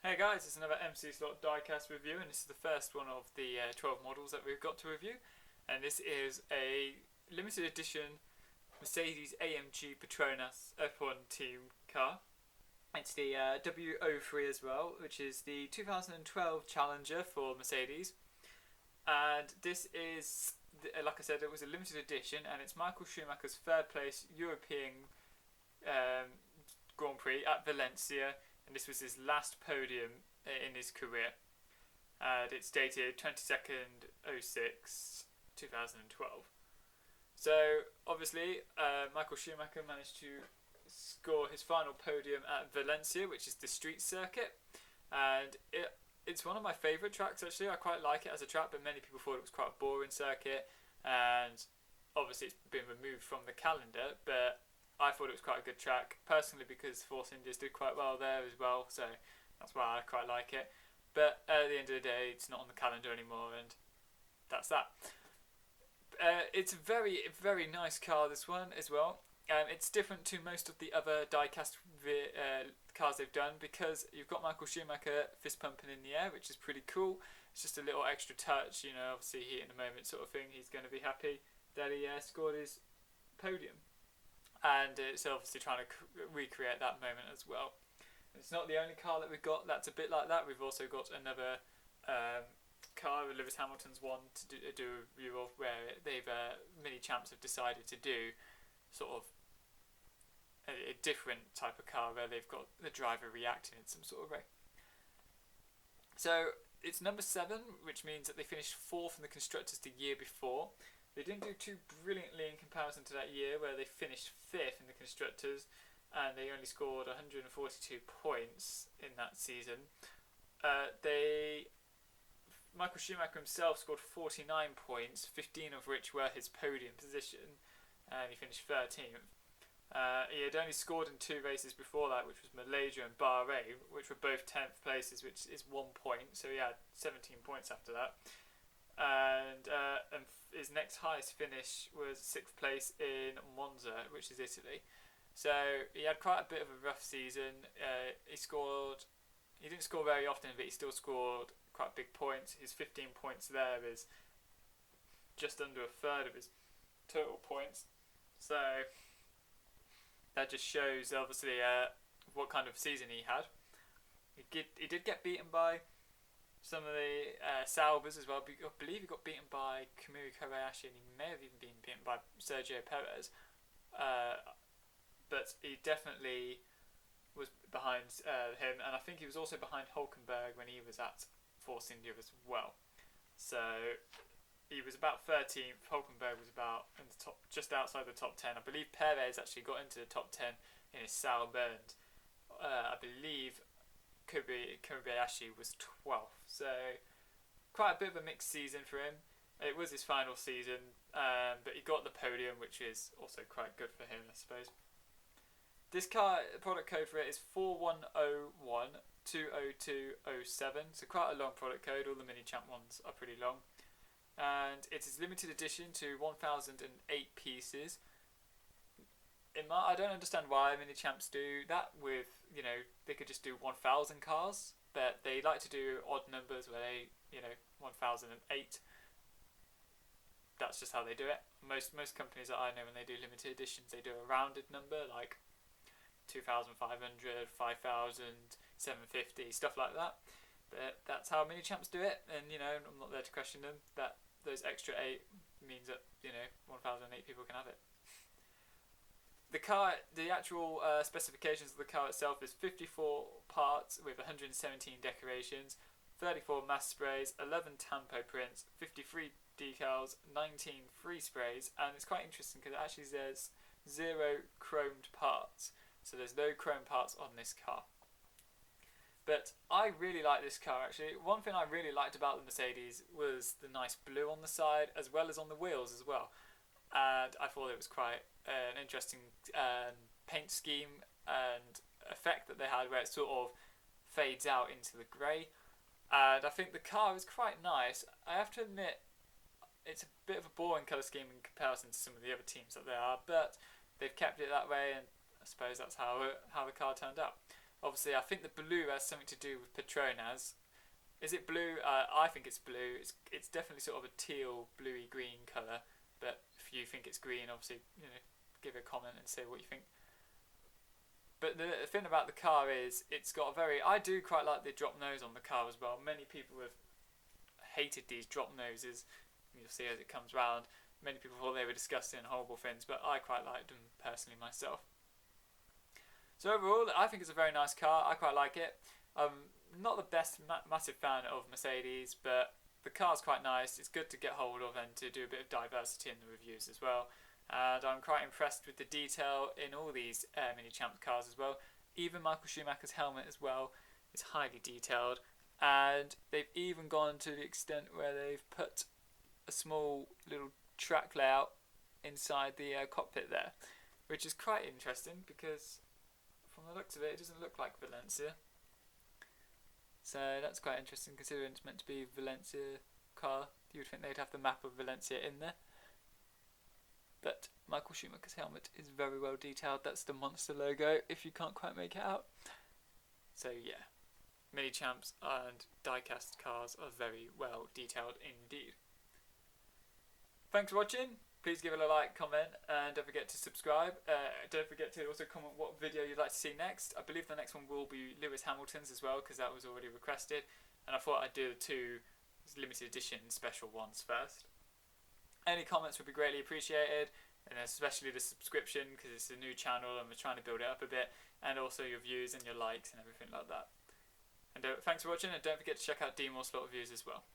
Hey guys, it's another MC Slot diecast review, and this is the first one of the 12 models that we've got to review. And this is a limited edition Mercedes-AMG Petronas F1 team car. It's the W03 as well, which is the 2012 Challenger for Mercedes. And this is, like I said, it was a limited edition, and it's Michael Schumacher's third place European Grand Prix at Valencia, and this was his last podium in his career. And it's dated 22nd 06 2012. So obviously, Michael Schumacher managed to score his final podium at Valencia, which is the street circuit, and it's one of my favourite tracks actually. I quite like it as a track, but many people thought it was quite a boring circuit, and obviously it's been removed from the calendar, but I thought it was quite a good track personally because Force Indias did quite well there as well, so that's why I quite like it. But at the end of the day, it's not on the calendar anymore, and that's that. It's a very, very nice car, this one as well. It's different to most of the other diecast cars they've done because you've got Michael Schumacher fist pumping in the air, which is pretty cool. It's just a little extra touch, you know. Obviously, heat in the moment sort of thing. He's going to be happy that he scored his podium. And it's obviously trying to recreate that moment as well. It's not the only car that we've got that's a bit like that. We've also got another car that Lewis Hamilton's won to do a review of, where they've Minichamps have decided to do sort of a different type of car where they've got the driver reacting in some sort of way. So it's number 7, which means that they finished 4th in the constructors the year before. They didn't do too brilliantly in comparison to that year where they finished 5th in the constructors and they only scored 142 points in that season. Michael Schumacher himself scored 49 points, 15 of which were his podium position, and he finished 13th. He had only scored in 2 races before that, which was Malaysia and Bahrain, which were both 10th places, which is 1 point, so he had 17 points after that. And his next highest finish was 6th place in Monza, which is Italy. So he had quite a bit of a rough season. He didn't score very often, but he still scored quite big points. His 15 points there is just under a third of his total points. So that just shows obviously what kind of season he had. He did get beaten by some of the Saubers as well. I believe he got beaten by Kamui Kobayashi, and he may have even been beaten by Sergio Perez. But he definitely was behind him, and I think he was also behind Hulkenberg when he was at Force India as well. So he was about 13th. Hulkenberg was about in the top, just outside the top 10. I believe Perez actually got into the top 10 in his Sauber, and I believe Kobayashi was 12th, so quite a bit of a mixed season for him. It was his final season, but he got the podium, which is also quite good for him, I suppose. This car, product code for it is 4101 20207, so quite a long product code. All the Minichamp ones are pretty long, and it is limited edition to 1008 pieces. I don't understand why Minichamps do that with, they could just do 1000 cars, but they like to do odd numbers where they, 1008. That's just how they do it. Most companies that I know, when they do limited editions, they do a rounded number, like 2500, 5000, 750, stuff like that. But that's how Minichamps do it, and I'm not there to question them. That those extra 8 means that 1008 people can have it. The car, the actual specifications of the car itself is 54 parts with 117 decorations, 34 mass sprays, 11 tampo prints, 53 decals, 19 free sprays, and it's quite interesting because it actually says 0 chromed parts. So there's no chrome parts on this car. But I really like this car actually. One thing I really liked about the Mercedes was the nice blue on the side as well as on the wheels as well. And I thought it was quite an interesting paint scheme and effect that they had, where it sort of fades out into the grey. And I think the car is quite nice. I have to admit, it's a bit of a boring colour scheme in comparison to some of the other teams that there are, but they've kept it that way, and I suppose that's how the car turned out. Obviously, I think the blue has something to do with Petronas. Is it blue? I think it's blue. It's definitely sort of a teal, bluey green colour. But if you think it's green, obviously, give a comment and say what you think. But the thing about the car is, it's got a very... I do quite like the drop nose on the car as well. Many people have hated these drop noses. You'll see as it comes round. Many people thought they were disgusting and horrible things, but I quite liked them personally myself. So overall, I think it's a very nice car. I quite like it. I'm not the best massive fan of Mercedes, but the car's quite nice. It's good to get hold of and to do a bit of diversity in the reviews as well. And I'm quite impressed with the detail in all these Minichamps cars as well. Even Michael Schumacher's helmet as well is highly detailed. And they've even gone to the extent where they've put a small little track layout inside the cockpit there, which is quite interesting because from the looks of it, it doesn't look like Valencia. So that's quite interesting considering it's meant to be a Valencia car. You would think they'd have the map of Valencia in there. But Michael Schumacher's helmet is very well detailed. That's the monster logo if you can't quite make it out. So yeah, Minichamps and die-cast cars are very well detailed indeed. Thanks for watching. Please give it a like, comment, and don't forget to subscribe. Don't forget to also comment what video you'd like to see next. I believe the next one will be Lewis Hamilton's as well, because that was already requested. And I thought I'd do the two limited edition special ones first. Any comments would be greatly appreciated, and especially the subscription, because it's a new channel and we're trying to build it up a bit, and also your views and your likes and everything like that. And thanks for watching, and don't forget to check out D More Slot Reviews as well.